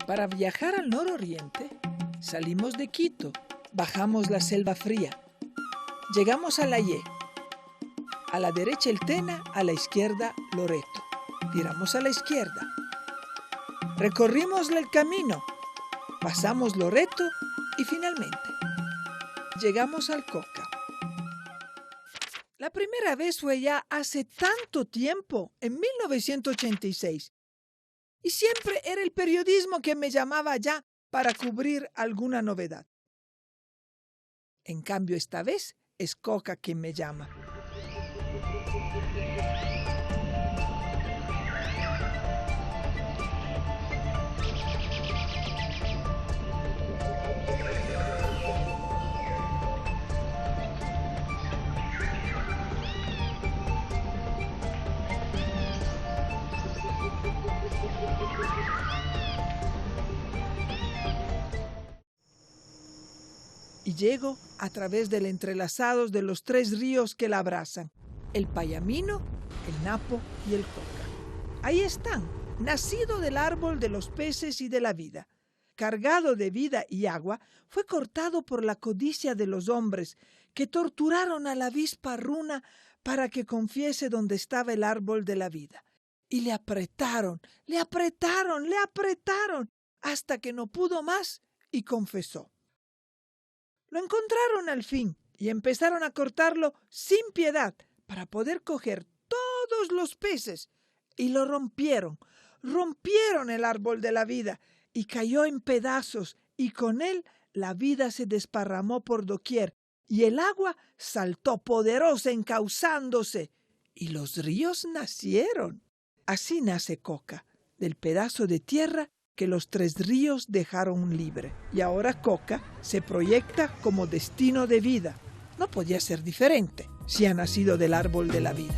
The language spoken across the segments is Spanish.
Para viajar al nororiente, salimos de Quito, bajamos la Selva Fría, llegamos a Layé. A la derecha el Tena, a la izquierda Loreto. Viramos a la izquierda. Recorrimos el camino, pasamos Loreto y finalmente llegamos al Cauca. La primera vez fue ya hace tanto tiempo, en 1986. Y siempre era el periodismo que me llamaba ya para cubrir alguna novedad. En cambio, esta vez es Cauca quien me llama. Y llego a través del entrelazados de los 3 ríos que la abrazan, el Payamino, el Napo y el Cauca. Ahí están, nacido del árbol de los peces y de la vida. Cargado de vida y agua, fue cortado por la codicia de los hombres que torturaron a la avispa runa para que confiese dónde estaba el árbol de la vida. Y le apretaron, hasta que no pudo más y confesó. Lo encontraron al fin y empezaron a cortarlo sin piedad para poder coger todos los peces y lo rompieron el árbol de la vida y cayó en pedazos y con él la vida se desparramó por doquier y el agua saltó poderosa encauzándose y los ríos nacieron. Así nace Cauca, del pedazo de tierra que los 3 ríos dejaron libre. Y ahora Cauca se proyecta como destino de vida. No podía ser diferente si ha nacido del árbol de la vida.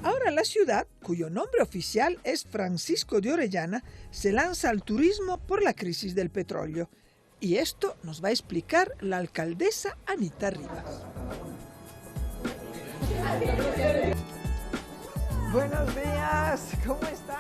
Ahora la ciudad, cuyo nombre oficial es Francisco de Orellana, se lanza al turismo por la crisis del petróleo. Y esto nos va a explicar la alcaldesa Anita Rivas. Buenos días, ¿cómo están?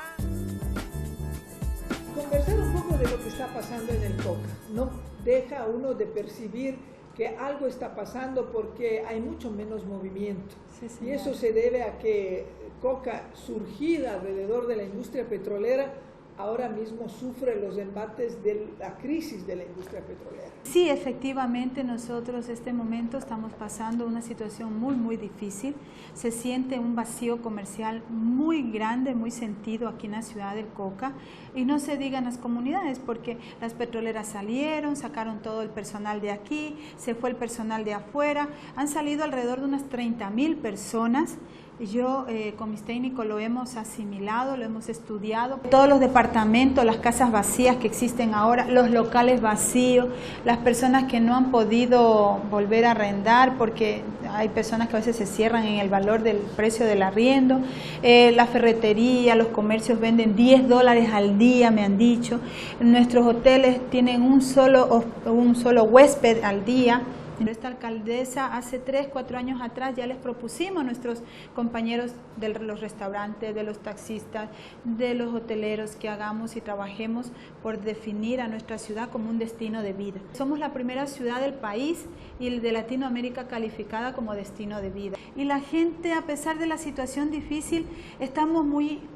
Conversar un poco de lo que está pasando en el Cauca. No deja a uno de percibir que algo está pasando porque hay mucho menos movimiento. Sí, y eso se debe a que Cauca, surgida alrededor de la industria petrolera, ahora mismo sufre los embates de la crisis de la industria petrolera. Sí, efectivamente, nosotros en este momento estamos pasando una situación muy difícil. Se siente un vacío comercial muy grande, muy sentido aquí en la ciudad del Cauca. Y no se diga en las comunidades, porque las petroleras salieron, sacaron todo el personal de aquí, se fue el personal de afuera. Han salido alrededor de unas 30.000 personas. Yo con mis técnicos lo hemos asimilado, lo hemos estudiado. Todos los departamentos, las casas vacías que existen ahora, los locales vacíos, las personas que no han podido volver a arrendar porque hay personas que a veces se cierran en el valor del precio del arriendo. La ferretería, los comercios venden $10 al día, me han dicho. Nuestros hoteles tienen un solo huésped al día. Esta alcaldesa hace 3, 4 años atrás ya les propusimos a nuestros compañeros de los restaurantes, de los taxistas, de los hoteleros que hagamos y trabajemos por definir a nuestra ciudad como un destino de vida. Somos la primera ciudad del país y de Latinoamérica calificada como destino de vida. Y la gente, a pesar de la situación difícil, estamos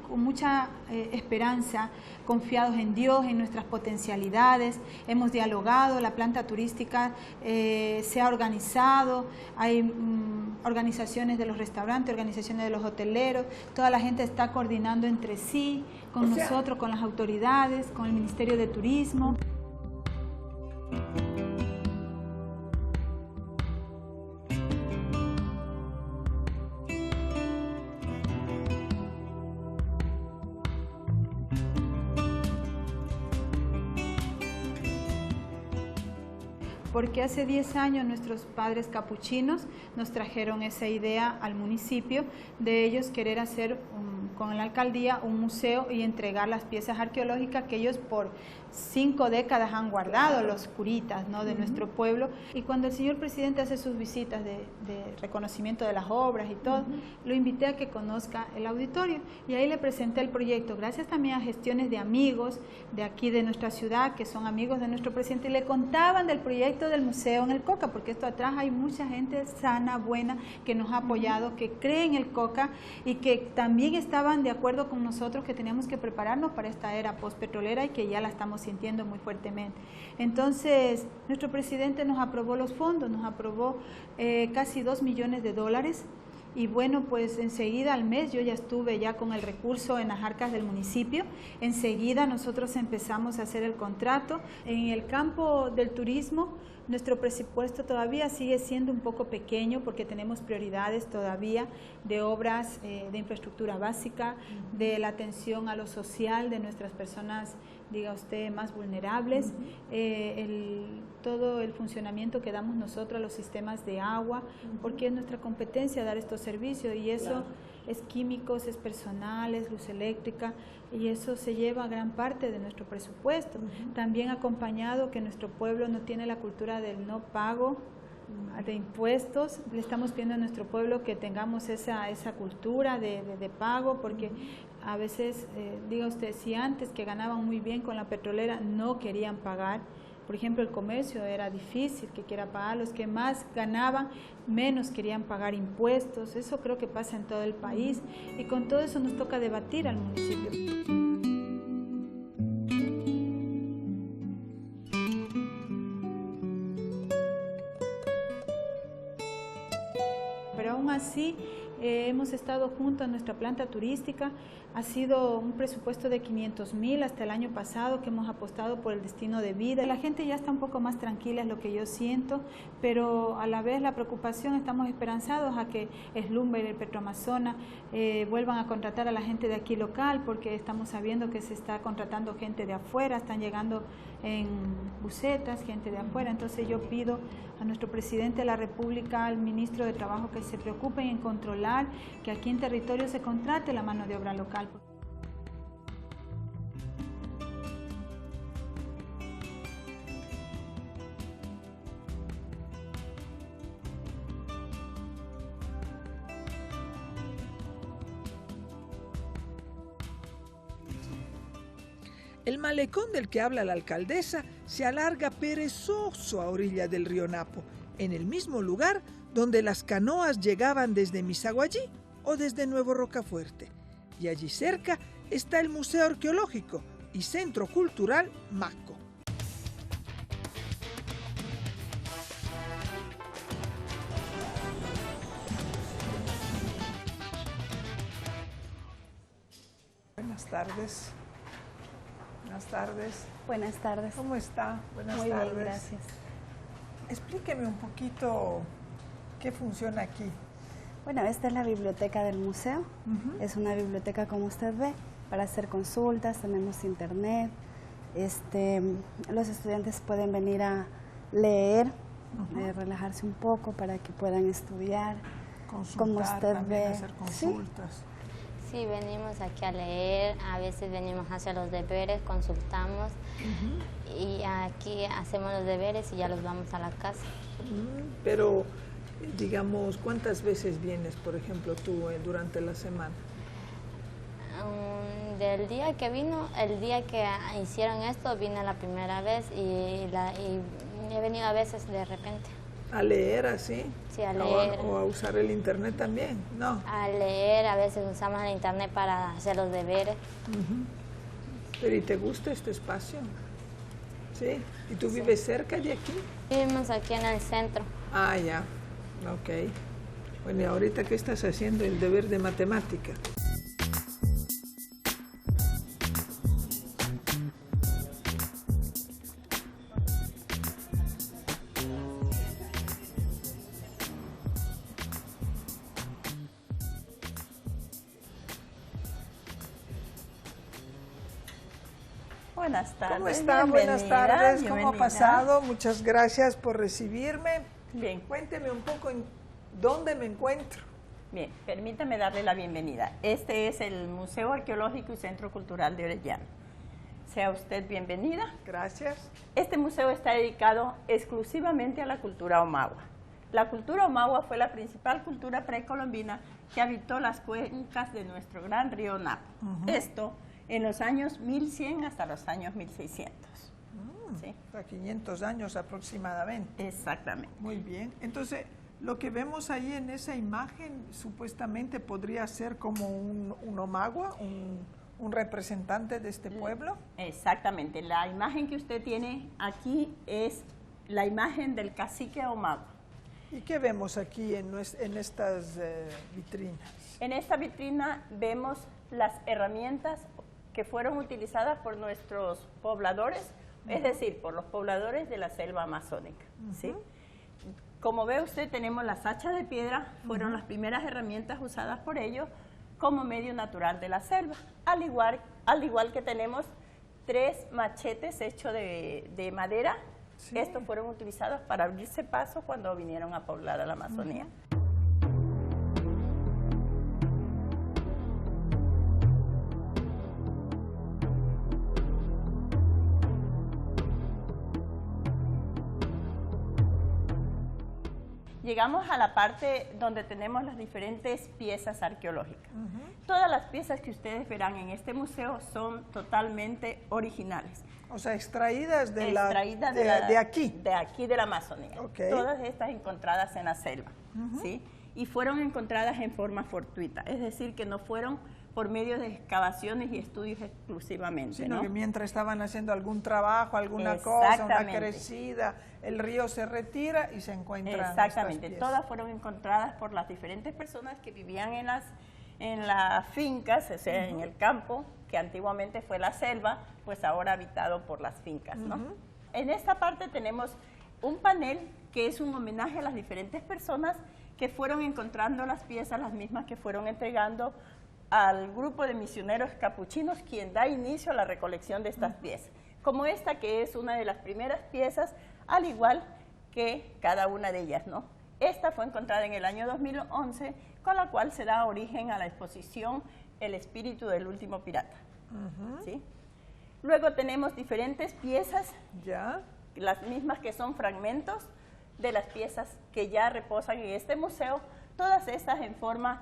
con mucha esperanza, confiados en Dios, en nuestras potencialidades. Hemos dialogado, la planta turística se ha organizado, hay organizaciones de los restaurantes, organizaciones de los hoteleros, toda la gente está coordinando entre sí, con nosotros, con las autoridades, con el Ministerio de Turismo. porque hace 10 años nuestros padres capuchinos nos trajeron esa idea al municipio de ellos querer hacer con la alcaldía un museo y entregar las piezas arqueológicas que ellos por 5 décadas han guardado, los curitas, ¿no?, de nuestro pueblo. Y cuando el señor presidente hace sus visitas de reconocimiento de las obras y todo, lo invité a que conozca el auditorio y ahí le presenté el proyecto, gracias también a gestiones de amigos de aquí de nuestra ciudad, que son amigos de nuestro presidente, y le contaban del proyecto del museo en el Coca, porque esto atrás hay mucha gente sana, buena, que nos ha apoyado, que cree en el Coca y que también estaban de acuerdo con nosotros que teníamos que prepararnos para esta era postpetrolera y que ya la estamos sintiendo muy fuertemente. Entonces, nuestro presidente nos aprobó los fondos, nos aprobó casi $2 millones. Y bueno, pues enseguida al mes yo ya estuve ya con el recurso en las arcas del municipio. Enseguida nosotros empezamos a hacer el contrato. En el campo del turismo, nuestro presupuesto todavía sigue siendo un poco pequeño porque tenemos prioridades todavía de obras de infraestructura básica, de la atención a lo social de nuestras personas, diga usted, más vulnerables, todo el funcionamiento que damos nosotros a los sistemas de agua, porque es nuestra competencia dar estos servicios y eso claro. Es químicos, es personal, es luz eléctrica y eso se lleva gran parte de nuestro presupuesto. También acompañado que nuestro pueblo no tiene la cultura del no pago de impuestos, le estamos pidiendo a nuestro pueblo que tengamos esa cultura de pago, porque a veces, diga usted, si antes que ganaban muy bien con la petrolera no querían pagar, por ejemplo el comercio era difícil que quiera pagar, los que más ganaban menos querían pagar impuestos, eso creo que pasa en todo el país y con todo eso nos toca debatir al municipio. Pero aún así hemos estado junto a nuestra planta turística, ha sido un presupuesto de 500,000 hasta el año pasado que hemos apostado por el destino de vida. La gente ya está un poco más tranquila, es lo que yo siento, pero a la vez la preocupación, estamos esperanzados a que Slumber y el Petroamazonas vuelvan a contratar a la gente de aquí local, porque estamos sabiendo que se está contratando gente de afuera, están llegando en busetas, gente de afuera. Entonces yo pido a nuestro presidente de la República, al ministro de Trabajo, que se preocupen en controlar que aquí en territorio se contrate la mano de obra local. El malecón del que habla la alcaldesa se alarga perezoso a orilla del río Napo, en el mismo lugar donde las canoas llegaban desde Misaguallí o desde Nuevo Rocafuerte. Y allí cerca está el Museo Arqueológico y Centro Cultural Maco. Buenas tardes. Buenas tardes. Buenas tardes. ¿Cómo está? Buenas Muy tardes. bien, gracias. Explíqueme un poquito qué funciona aquí. Bueno, esta es la biblioteca del museo. Es una biblioteca, como usted ve, para hacer consultas, tenemos internet. Los estudiantes pueden venir a leer, relajarse un poco para que puedan estudiar. Consultar, como usted ve. Hacer consultas. Sí, venimos aquí a leer, a veces venimos a hacer los deberes, consultamos y aquí hacemos los deberes y ya los vamos a la casa. Pero, digamos, ¿cuántas veces vienes, por ejemplo, tú durante la semana? Del día que vino, el día que hicieron esto, vine la primera vez y he venido a veces de repente. ¿A leer así? Sí, a leer. ¿O a usar el internet también? No. A leer, a veces usamos el internet para hacer los deberes. ¿Pero y te gusta este espacio? ¿Sí? ¿Y tú vives cerca de aquí? Vivimos aquí en el centro. Ah, ya. Ok. Bueno, ¿y ahorita qué estás haciendo? El deber de matemática. Buenas tardes. ¿Cómo está? Buenas tardes. ¿Cómo ha bienvenida. pasado? Muchas gracias por recibirme. Bien. Cuénteme un poco en dónde me encuentro. Bien, permítame darle la bienvenida. Este es el Museo Arqueológico y Centro Cultural de Orellana. Sea usted bienvenida. Gracias. Este museo está dedicado exclusivamente a la cultura Omagua. La cultura Omagua fue la principal cultura precolombina que habitó las cuencas de nuestro gran río Napo. Esto en los años 1100 hasta los años 1600. ¿Sí? A 500 años aproximadamente. Exactamente. Muy bien. Entonces, lo que vemos ahí en esa imagen supuestamente podría ser como un Omagua, un representante de este pueblo. Exactamente. La imagen que usted tiene aquí es la imagen del cacique Omagua. ¿Y qué vemos aquí en estas vitrinas? En esta vitrina vemos las herramientas que fueron utilizadas por nuestros pobladores, es decir, por los pobladores de la selva amazónica. ¿Sí? Como ve usted, tenemos las hachas de piedra, fueron las primeras herramientas usadas por ellos como medio natural de la selva, al igual que tenemos 3 machetes hechos de madera. Sí. Estos fueron utilizados para abrirse paso cuando vinieron a poblar a la Amazonía. Llegamos a la parte donde tenemos las diferentes piezas arqueológicas. Todas las piezas que ustedes verán en este museo son totalmente originales. O sea, extraídas de aquí. De aquí, de la Amazonía. Okay. Todas estas encontradas en la selva. ¿Sí? Y fueron encontradas en forma fortuita, es decir, que no fueron por medio de excavaciones y estudios exclusivamente. Sino ¿no? que mientras estaban haciendo algún trabajo, alguna cosa, una crecida, el río se retira y se encuentran Exactamente, estas piezas. todas fueron encontradas por las diferentes personas que vivían en las fincas, o sea, en el campo, que antiguamente fue la selva, pues ahora habitado por las fincas, ¿no? En esta parte tenemos un panel que es un homenaje a las diferentes personas que fueron encontrando las piezas, las mismas que fueron entregando al grupo de misioneros capuchinos, quien da inicio a la recolección de estas piezas, como esta que es una de las primeras piezas, al igual que cada una de ellas, ¿no? Esta fue encontrada en el año 2011, con la cual se da origen a la exposición El espíritu del último pirata. ¿Sí? Luego tenemos diferentes piezas, las mismas que son fragmentos de las piezas que ya reposan en este museo, todas estas en forma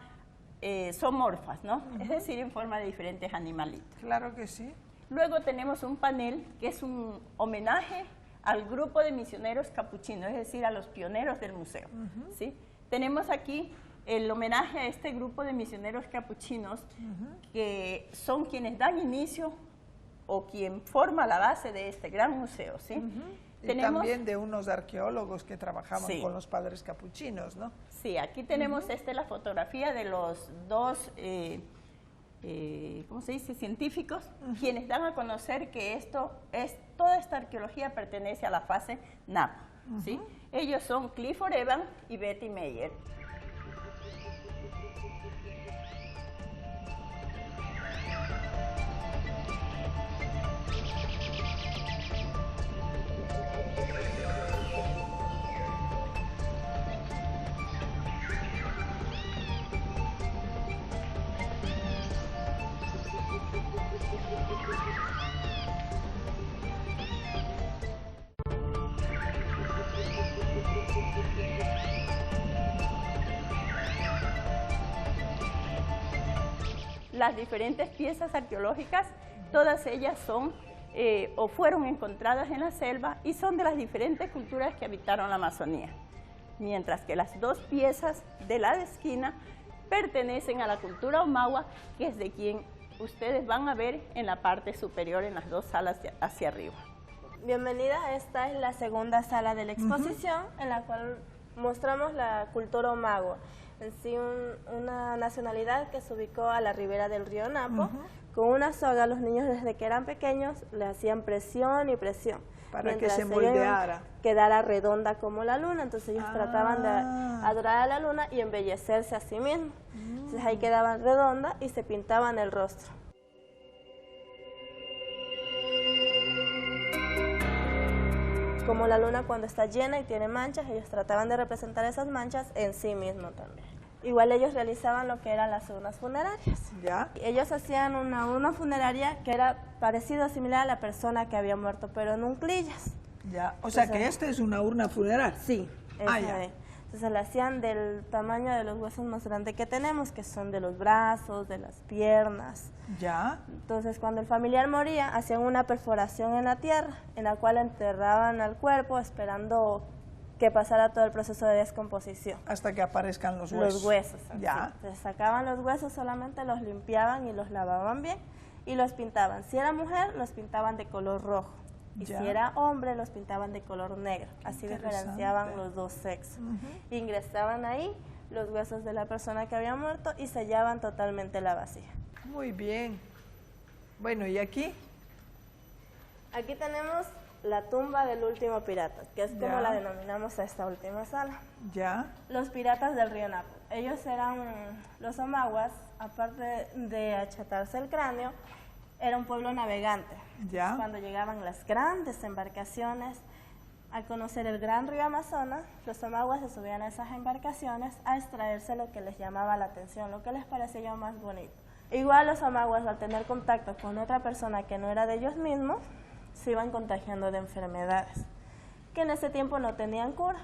zoomorfas, ¿no? Es decir, en forma de diferentes animalitos. Claro que sí. Luego tenemos un panel que es un homenaje al grupo de misioneros capuchinos, es decir, a los pioneros del museo. ¿Sí? Tenemos aquí el homenaje a este grupo de misioneros capuchinos que son quienes dan inicio o quien forma la base de este gran museo. ¿Sí? Y también de unos arqueólogos que trabajaban con los padres capuchinos, ¿no? Sí, aquí tenemos la fotografía de los dos, ¿cómo se dice?, científicos, quienes dan a conocer que toda esta arqueología pertenece a la fase Napo. ¿Sí? Ellos son Clifford Evans y Betty Meyer. Las diferentes piezas arqueológicas, todas ellas son o fueron encontradas en la selva y son de las diferentes culturas que habitaron la Amazonía, mientras que las 2 piezas de la esquina pertenecen a la cultura Omagua, que es de quien ustedes van a ver en la parte superior, en las 2 salas hacia arriba. Bienvenida, esta es la segunda sala de la exposición, en la cual mostramos la cultura Omagua. En sí, una nacionalidad que se ubicó a la ribera del río Napo. Con una soga, los niños desde que eran pequeños le hacían presión y presión. Para que se moldeara. Quedara redonda como la luna, entonces ellos trataban de adorar a la luna y embellecerse a sí mismos. Entonces ahí quedaban redondas y se pintaban el rostro. como la luna cuando está llena y tiene manchas, ellos trataban de representar esas manchas en sí mismo también. Igual ellos realizaban lo que eran las urnas funerarias. ¿Ya? Ellos hacían una urna funeraria que era parecido, similar a la persona que había muerto, pero en unclillas. Ya. O sea que esta es una urna funeral. Sí, esa ya. es. Entonces la hacían del tamaño de los huesos más grandes que tenemos, que son de los brazos, de las piernas. Ya. Entonces cuando el familiar moría, hacían una perforación en la tierra, en la cual enterraban al cuerpo esperando que pasara todo el proceso de descomposición. Hasta que aparezcan los huesos. Los huesos. Ya. Sí. Entonces sacaban los huesos, solamente los limpiaban y los lavaban bien y los pintaban. Si era mujer, los pintaban de color rojo. Y Ya. si era hombre, los pintaban de color negro. Así diferenciaban los dos sexos. Ingresaban ahí los huesos de la persona que había muerto y sellaban totalmente la vasija. Muy bien. Bueno, ¿y aquí? Aquí tenemos la tumba del último pirata, que es como Ya. la denominamos a esta última sala. Ya. Los piratas del río Napo. Ellos eran los omaguas, aparte de achatarse el cráneo, era un pueblo navegante. Ya. Cuando llegaban las grandes embarcaciones a conocer el gran río Amazonas, los omaguas se subían a esas embarcaciones a extraerse lo que les llamaba la atención, lo que les parecía más bonito. Igual los omaguas, al tener contacto con otra persona que no era de ellos mismos, se iban contagiando de enfermedades que en ese tiempo no tenían cura.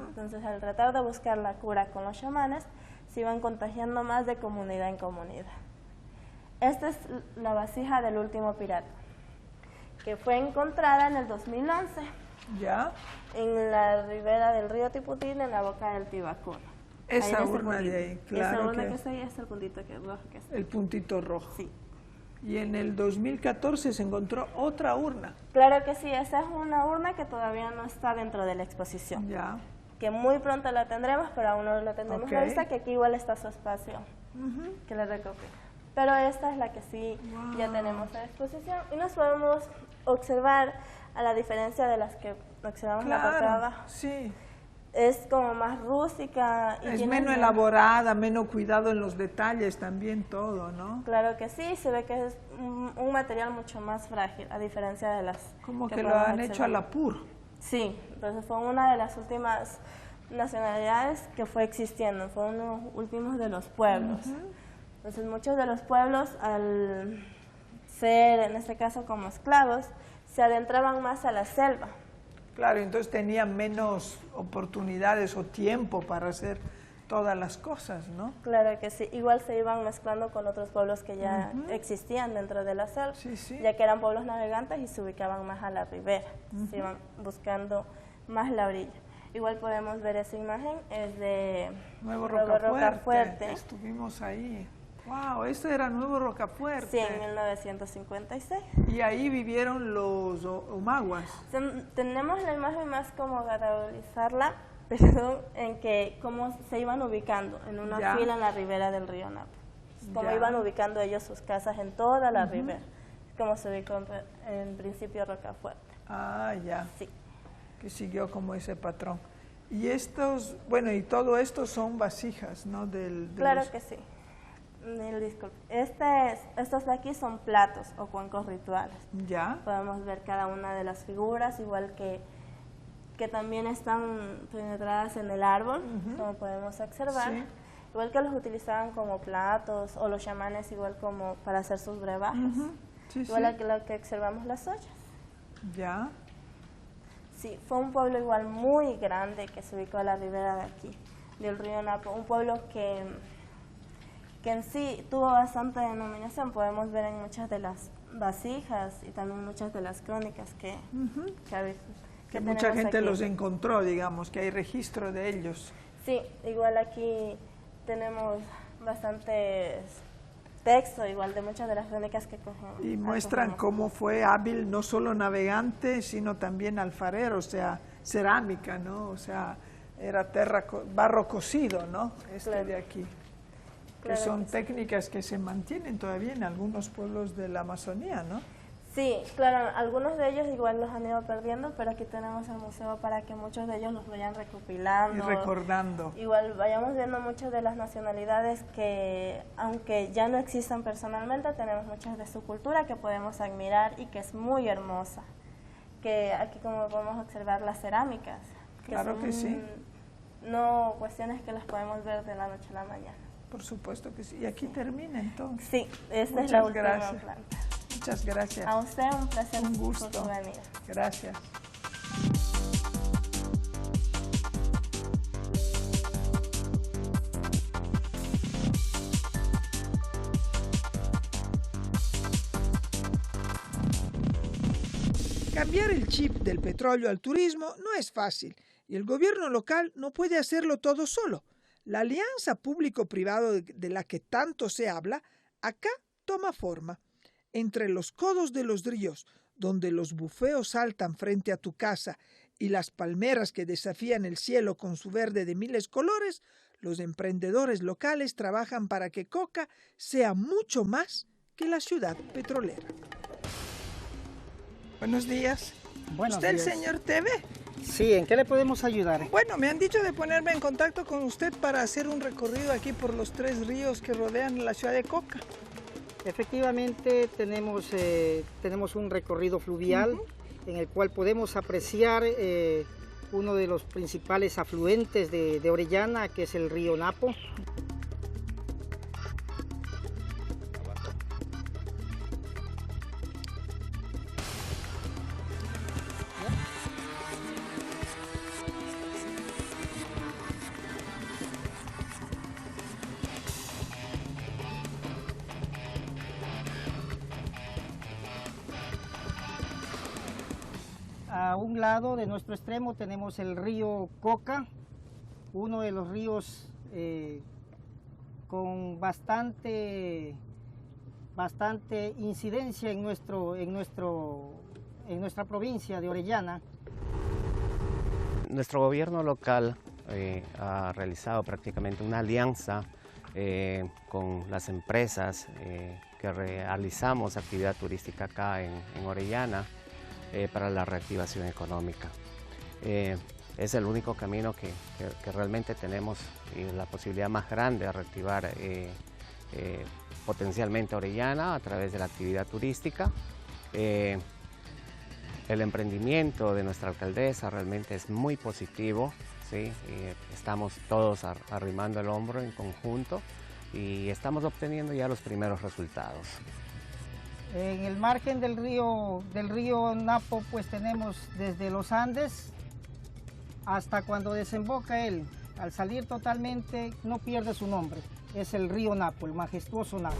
Entonces, al tratar de buscar la cura con los chamanes, se iban contagiando más de comunidad en comunidad. Esta es la vasija del último pirata, que fue encontrada en el 2011 Ya. en la ribera del río Tiputín, en la boca del Tibacuno. Esa Ahí en ese urna de puntito. ahí, claro Esa urna que- que está ahí es el puntito que es rojo que está. El puntito rojo. Sí. Y en el 2014 se encontró otra urna. Claro que sí, esa es una urna que todavía no está dentro de la exposición. Ya. Que muy pronto la tendremos, pero aún no la tendremos Ok. a la vista, que aquí igual está su espacio que la recopila. Pero esta es la que sí ya tenemos en exposición y nos podemos observar, a la diferencia de las que observamos la parte de Claro. abajo. Sí. Es como más rústica. Y Es tiene menos elaborada, menos cuidado en los detalles también todo, ¿no? Claro que sí, se ve que es un material mucho más frágil, a diferencia de las Como que lo podemos han hecho a observar. la pur. Sí, entonces fue una de las últimas nacionalidades que fue existiendo, fue uno de los últimos de los pueblos. Entonces muchos de los pueblos, al ser en este caso como esclavos, se adentraban más a la selva. Claro, entonces tenían menos oportunidades o tiempo para hacer todas las cosas, ¿no? Claro que sí, igual se iban mezclando con otros pueblos que ya existían dentro de la selva, Sí, sí. ya que eran pueblos navegantes y se ubicaban más a la ribera, se iban buscando más la orilla. Igual podemos ver esa imagen, es de Nuevo Rocafuerte. Rocafuerte. Estuvimos ahí. Wow, este era Nuevo Rocafuerte. Sí, en 1956. Y ahí vivieron los omaguas. Tenemos la imagen más como categorizarla, perdón, en que cómo se iban ubicando en una Ya. fila en la ribera del río Napo. Cómo Ya. iban ubicando ellos sus casas en toda la ribera. Como se ubicó en principio Rocafuerte. Ah, ya. Sí. Que siguió como ese patrón. Y estos, bueno, y todo esto son vasijas, ¿no? De Claro los- que sí. Disculpe. Estos de aquí son platos o cuencos rituales. Ya. Podemos ver cada una de las figuras, igual que también están penetradas en el árbol, como podemos observar. Sí. Igual que los utilizaban como platos, o los chamanes igual como para hacer sus brebajes. Sí, Igual sí. que lo que observamos las ollas. Ya. Sí, fue un pueblo igual muy grande que se ubicó a la ribera de aquí, del río Napo. Un pueblo que en sí tuvo bastante denominación. Podemos ver en muchas de las vasijas y también muchas de las crónicas que Que mucha tenemos gente aquí. los encontró, digamos, que hay registro de ellos. Sí, igual aquí tenemos bastantes textos, igual de muchas de las crónicas que cogemos. Y muestran cómo fue hábil no solo navegante, sino también alfarero, o sea, cerámica, ¿no? O sea, era barro cocido, ¿no? Claro. De aquí. Que Claro son que sí. técnicas que se mantienen todavía en algunos pueblos de la Amazonía, ¿no? Sí, claro, algunos de ellos igual los han ido perdiendo, pero aquí tenemos el museo para que muchos de ellos los vayan Y recopilando. recordando. Igual vayamos viendo muchas de las nacionalidades que, aunque ya no existan personalmente, tenemos muchas de su cultura que podemos admirar y que es muy hermosa, que aquí como podemos observar las cerámicas. Claro que sí. No cuestiones que las podemos ver de la noche a la mañana. Por supuesto que sí. Y aquí termina entonces. Sí, esta Muchas es la última gracias. planta. Muchas gracias. A usted un placer Un gusto. por su venida. Gracias. Cambiar el chip del petróleo al turismo no es fácil y el gobierno local no puede hacerlo todo solo. La alianza público-privado de la que tanto se habla, acá toma forma. Entre los codos de los ríos, donde los bufeos saltan frente a tu casa y las palmeras que desafían el cielo con su verde de miles colores, los emprendedores locales trabajan para que Coca sea mucho más que la ciudad petrolera. Buenos días. Buenos ¿Usted días. el señor TV? Sí, ¿en qué le podemos ayudar? Bueno, me han dicho de ponerme en contacto con usted para hacer un recorrido aquí por los 3 ríos que rodean la ciudad de Coca. Efectivamente, tenemos un recorrido fluvial en el cual podemos apreciar uno de los principales afluentes de Orellana, que es el río Napo. A un lado de nuestro extremo tenemos el río Coca, uno de los ríos con bastante incidencia en nuestra provincia de Orellana. Nuestro gobierno local ha realizado prácticamente una alianza con las empresas que realizamos actividad turística acá en Orellana para la reactivación económica. Es el único camino que realmente tenemos y la posibilidad más grande de reactivar potencialmente Orellana a través de la actividad turística. El emprendimiento de nuestra alcaldesa realmente es muy positivo, ¿sí? Estamos todos arrimando el hombro en conjunto y estamos obteniendo ya los primeros resultados. En el margen del río Napo, pues tenemos desde los Andes hasta cuando desemboca él. Al salir totalmente no pierde su nombre, es el río Napo, el majestuoso Napo,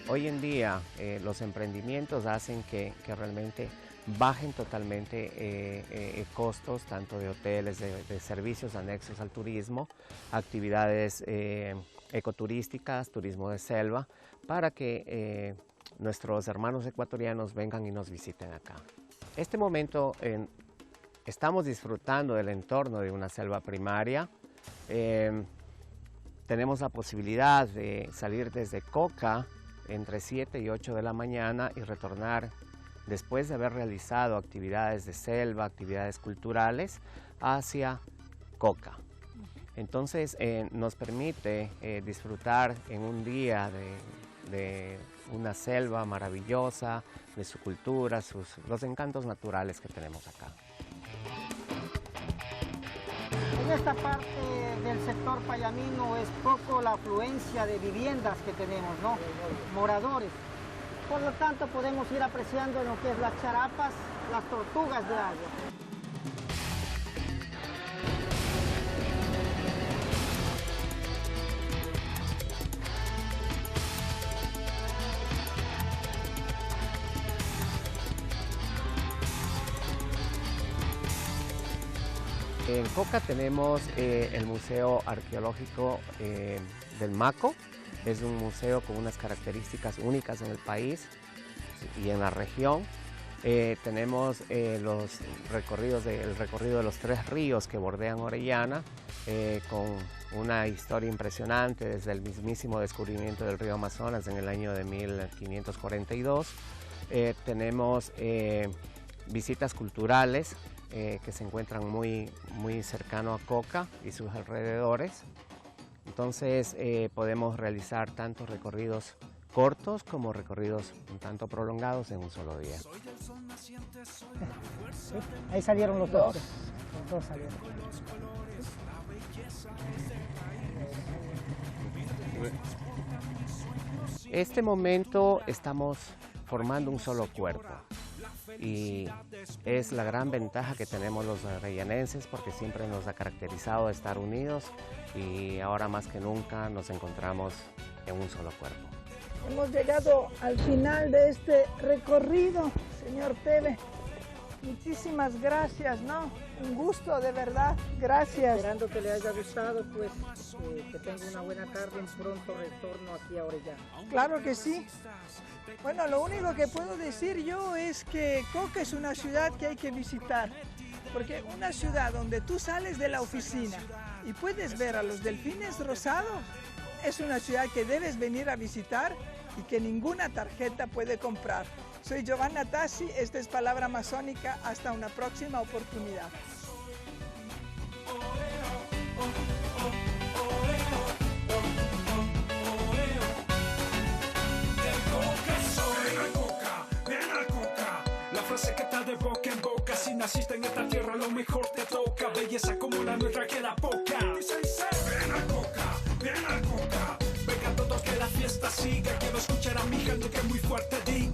¿no? Hoy en día los emprendimientos hacen que realmente bajen totalmente costos tanto de hoteles, de servicios anexos al turismo, actividades ecoturísticas, turismo de selva, para que nuestros hermanos ecuatorianos vengan y nos visiten acá. Este momento estamos disfrutando del entorno de una selva primaria. Tenemos la posibilidad de salir desde Coca entre 7 y 8 de la mañana y retornar después de haber realizado actividades de selva, actividades culturales, hacia Coca. Entonces nos permite disfrutar en un día de una selva maravillosa, de su cultura, los encantos naturales que tenemos acá. En esta parte del sector payamino es poco la afluencia de viviendas que tenemos, ¿no? Moradores. Por lo tanto, podemos ir apreciando lo que es las charapas, las tortugas de agua. En Coca tenemos el Museo Arqueológico del Maco. Es un museo con unas características únicas en el país y en la región. Tenemos el recorrido de los 3 ríos que bordean Orellana, con una historia impresionante desde el mismísimo descubrimiento del río Amazonas en el año de 1542. Tenemos visitas culturales que se encuentran muy cercano a Coca y sus alrededores. Entonces podemos realizar tanto recorridos cortos como recorridos un tanto prolongados en un solo día. Ahí salieron los dos. Los dos salieron. En este momento estamos formando un solo cuerpo y es la gran ventaja que tenemos los rellanenses, porque siempre nos ha caracterizado estar unidos y ahora más que nunca nos encontramos en un solo cuerpo. Hemos llegado al final de este recorrido, señor Teve. Muchísimas gracias, ¿no? Un gusto, de verdad. Gracias. Esperando que le haya gustado, pues que tenga una buena tarde, un pronto retorno aquí a Orellana. Claro que sí. Bueno, lo único que puedo decir yo es que Coca es una ciudad que hay que visitar, porque una ciudad donde tú sales de la oficina y puedes ver a los delfines rosados, es una ciudad que debes venir a visitar y que ninguna tarjeta puede comprar. Soy Giovanna Tassi, esta es Palabra Masónica, hasta una próxima oportunidad. Frase que está de boca en boca. Si naciste en esta tierra, lo mejor te toca. Belleza como la nuestra queda poca. Ven a Coca, ven a Coca. Vengan todos que la fiesta siga. Quiero escuchar a mi gente que muy fuerte diga.